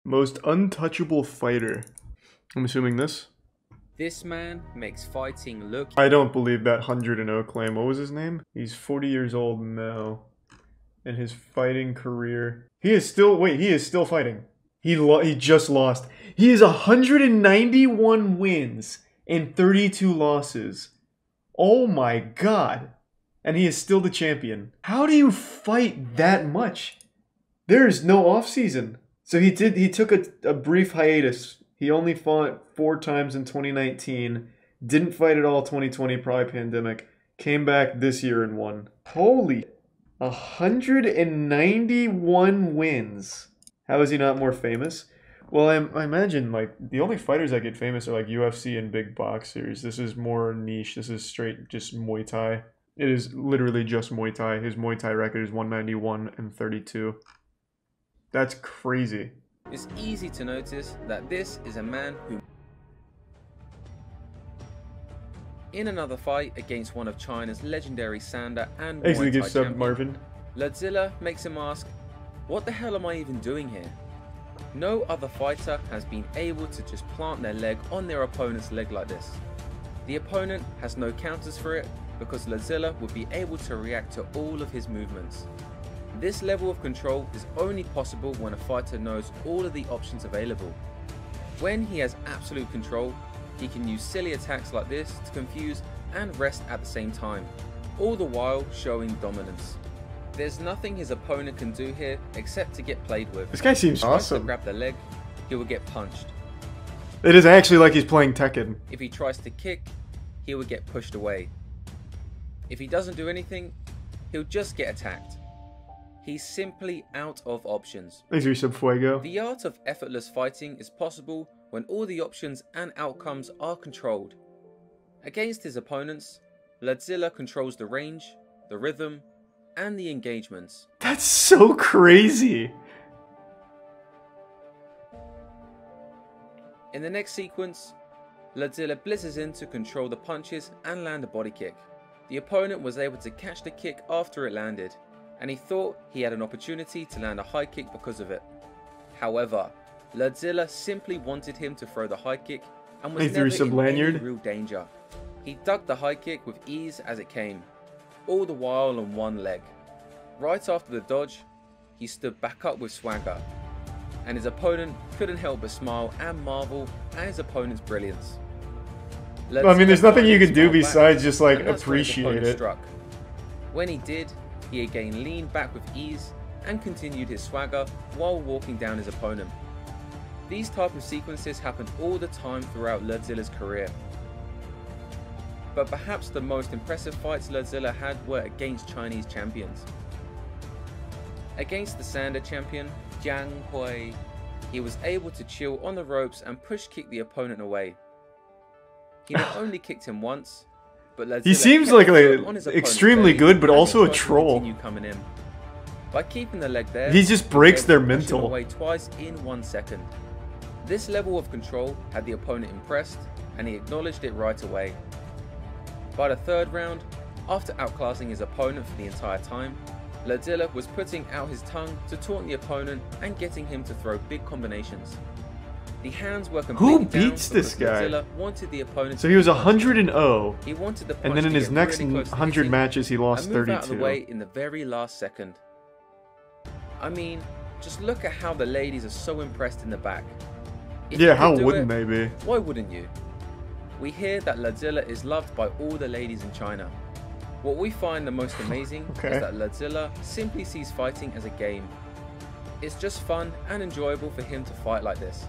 Most untouchable fighter. I'm assuming this. This man makes fighting look... I don't believe that 100-0 claim. What was his name? He's 40 years old now. And his fighting career... He is still... Wait, he is still fighting. He just lost. He has 191 wins and 32 losses. Oh my god. And he is still the champion. How do you fight that much? There is no off-season. So he took a brief hiatus. He only fought 4 times in 2019. Didn't fight at all 2020, probably pandemic. Came back this year and won. Holy... 191 wins. How is he not more famous? Well, I imagine, like, the only fighters that get famous are, like, UFC and big boxers. This is more niche. This is straight just Muay Thai. It is literally just Muay Thai. His Muay Thai record is 191 and 32. That's crazy. It's easy to notice that this is a man who... In another fight against one of China's legendary Sanda and Muay Thai champion, Marvin. Ladzilla makes him ask, what the hell am I even doing here? No other fighter has been able to just plant their leg on their opponent's leg like this. The opponent has no counters for it because Ladzilla would be able to react to all of his movements. This level of control is only possible when a fighter knows all of the options available. When he has absolute control, he can use silly attacks like this to confuse and rest at the same time, all the while showing dominance. There's nothing his opponent can do here except to get played with. This guy seems awesome. If he tries to grab the leg, he will get punched. It is actually like he's playing Tekken. If he tries to kick, he will get pushed away. If he doesn't do anything, he'll just get attacked. He's simply out of options. Thanks for sub Fuego. The art of effortless fighting is possible when all the options and outcomes are controlled. Against his opponents, Ladzilla controls the range, the rhythm, and the engagements. That's so crazy. In the next sequence, Ladzilla blitzes in to control the punches and land a body kick. The opponent was able to catch the kick after it landed, and he thought he had an opportunity to land a high kick because of it. However, Ladzilla simply wanted him to throw the high kick and was never in any real danger. He ducked the high kick with ease as it came, all the while on one leg. Right after the dodge, he stood back up with swagger, and his opponent couldn't help but smile and marvel at his opponent's brilliance. I mean, there's nothing you can do besides just like appreciate it. When he did, he again leaned back with ease and continued his swagger while walking down his opponent. These type of sequences happened all the time throughout Ladzilla's career. But perhaps the most impressive fights Ladzilla had were against Chinese champions. Against the Sanda champion, Jiang Hui, he was able to chill on the ropes and push kick the opponent away. He not only kicked him once, but Ladzilla he seems like extremely good, but also a troll. Coming in. By keeping the leg there, he just breaks their mental. Away twice in 1 second. This level of control had the opponent impressed, and he acknowledged it right away. By the third round, after outclassing his opponent for the entire time, Ladzilla was putting out his tongue to taunt the opponent and getting him to throw big combinations. The hands were completely down. Who beats this guy? Ladzilla wanted the opponent. So he was 100-0. He wanted the punch and then in his next really 100 matches, he lost 32. Out of the way in the very last second. I mean, just look at how the ladies are so impressed in the back. Yeah, how wouldn't they be? Why wouldn't you? We hear that Ladzilla is loved by all the ladies in China. What we find the most amazing is that Ladzilla simply sees fighting as a game. It's just fun and enjoyable for him to fight like this.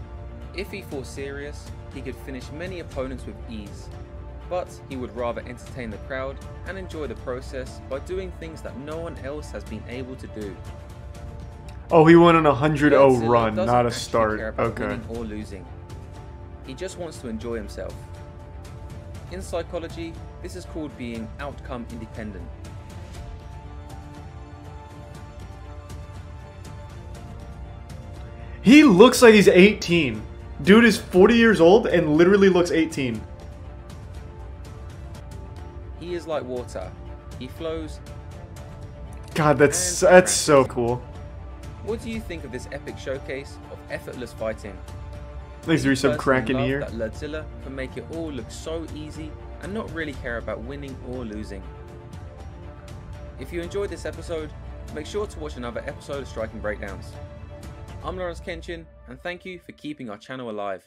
If he fought serious, he could finish many opponents with ease. But he would rather entertain the crowd and enjoy the process by doing things that no one else has been able to do. Oh, he went on a 100-0 run, not a start. Okay. Winning or losing. He just wants to enjoy himself. In psychology, this is called being outcome independent. He looks like he's 18. Dude is 40 years old and literally looks 18. He is like water. He flows. God, that's so cool. What do you think of this epic showcase of effortless fighting. Thanks to resub Personally Kraken love here. that Lordzilla can make it all look so easy and not really care about winning or losing. If you enjoyed this episode, make sure to watch another episode of Striking Breakdowns. I'm Lawrence Kenshin, and thank you for keeping our channel alive.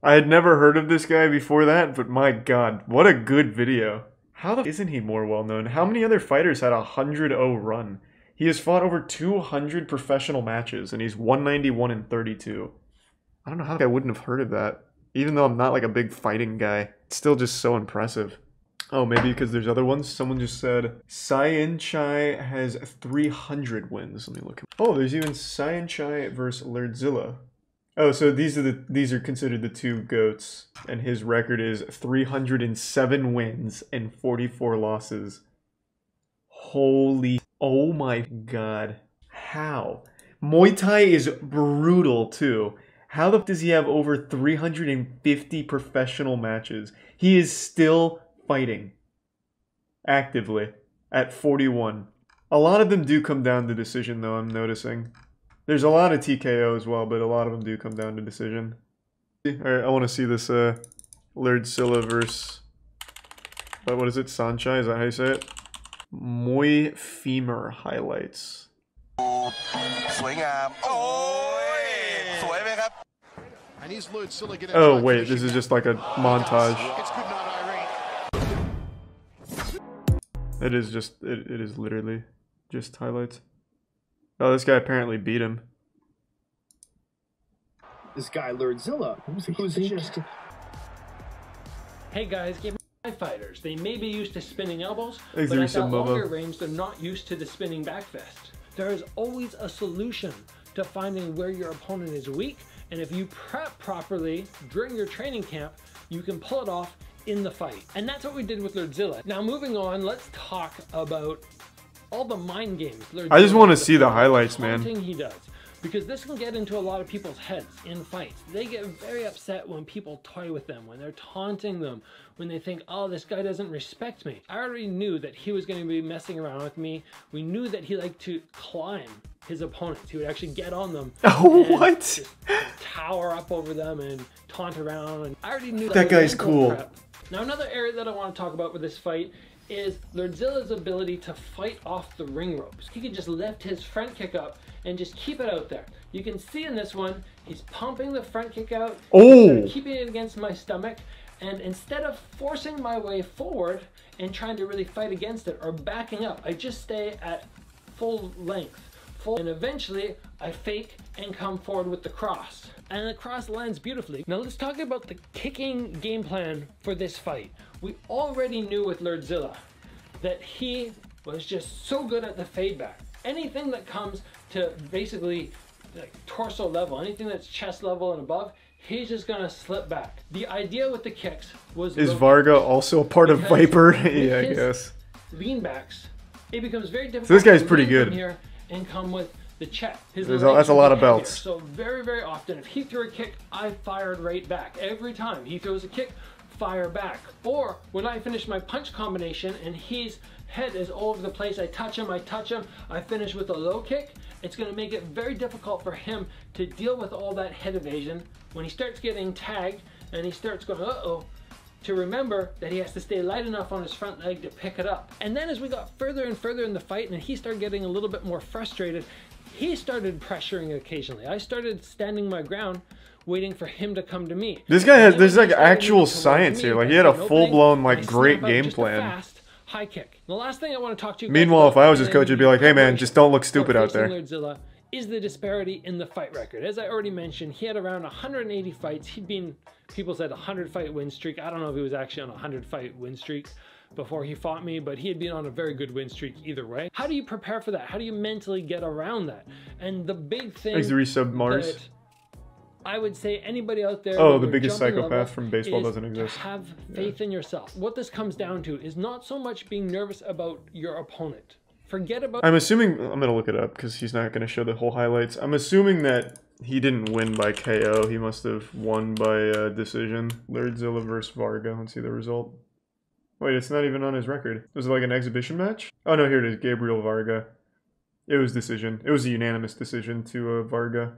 I had never heard of this guy before that, but my god, what a good video. How the f isn't he more well known? How many other fighters had a 100-0 run? He has fought over 200 professional matches, and he's 191-32. I don't know how I wouldn't have heard of that. Even though I'm not like a big fighting guy, it's still just so impressive. Oh, maybe because there's other ones? Someone just said Cyan Chai has 300 wins. Let me look. Oh, there's even Cyan Chai versus Lordzilla. Oh, so these are considered the two GOATs, and his record is 307 wins and 44 losses. Holy, oh my god. How? Muay Thai is brutal too. How the f does he have over 350 professional matches? He is still fighting actively at 41. A lot of them do come down to decision though, I'm noticing. There's a lot of TKO as well, but a lot of them do come down to decision. Alright, I want to see this Lordzilla versus... what is it? Sanchai? Is that how you say it? Muay Femur highlights. And he's Lordzilla getting Oh wait, this is just like a montage. It is just, it is literally just highlights. Oh, this guy apparently beat him. This guy Lordzilla, who's just... Hey guys, Game fighters. They may be used to spinning elbows, Thanks, but at that Momo. longer range, they're not used to the spinning back fist. There is always a solution to finding where your opponent is weak, and if you prep properly during your training camp, you can pull it off in the fight. And that's what we did with Lordzilla. Now moving on, let's talk about all the mind games. I just want to see the highlights, man. He does. Because this can get into a lot of people's heads in fights. They get very upset when people toy with them, when they're taunting them, when they think, oh, this guy doesn't respect me. I already knew that he was going to be messing around with me. We knew that he liked to climb his opponents. He would actually get on them. Oh, and what? just tower up over them and taunt around. And I already knew That guy's was cool. prep. Now another area that I want to talk about with this fight is Lordzilla's ability to fight off the ring ropes. He can just lift his front kick up and just keep it out there. You can see in this one, he's pumping the front kick out, Oh! keeping it against my stomach, and instead of forcing my way forward and trying to really fight against it or backing up, I just stay at full length. And eventually, I fake and come forward with the cross. And the cross lands beautifully. Now let's talk about the kicking game plan for this fight. We already knew with Lordzilla that he was just so good at the fade back. Anything that comes to basically like torso level, anything that's chest level and above, he's just gonna slip back. The idea with the kicks was... Is Varga also a part of Viper? Yeah, I guess. Lean backs, it becomes very difficult. So this guy's to pretty lean good. from here and come with the check. That's a lot of belts. So very, very often, if he threw a kick, I fired right back. Every time he throws a kick, fire back. Or when I finish my punch combination and his head is all over the place, I touch him, I finish with a low kick, it's gonna make it very difficult for him to deal with all that head evasion. When he starts getting tagged and he starts going, uh-oh, to remember that he has to stay light enough on his front leg to pick it up. And then as we got further and further in the fight and he started getting a little bit more frustrated, he started pressuring occasionally. I started standing my ground, waiting for him to come to me. This guy has, And then there's when like he started actual moving towards science me, here. Like I he had a see an full-blown opening, like I great snap out game just a plan. fast high kick. The last thing I want to talk to you guys Meanwhile, if about I was his coach, I'd be like, hey man, just don't look stupid out there. Lordzilla is the disparity in the fight record. As I already mentioned, he had around 180 fights. He'd been, people said 100 fight win streak. I don't know if he was actually on a 100 fight win streak before he fought me, but he had been on a very good win streak either way. How do you prepare for that? How do you mentally get around that? And the big thing Thanks to resub Mars. that I would say anybody out there, Oh, when the you're biggest jumping psychopath levels, from baseball is doesn't to exist. have faith in yourself. What this comes down to is not so much being nervous about your opponent. Forget about... I'm assuming, I'm gonna look it up because he's not gonna show the whole highlights. I'm assuming that he didn't win by KO. He must have won by decision. Lordzilla versus Varga. Let's see the result. Wait, it's not even on his record. Was it like an exhibition match? Oh no, here it is. Gabriel Varga. It was decision. It was a unanimous decision to Varga.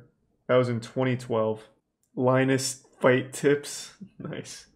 That was in 2012. Linus fight tips. Nice.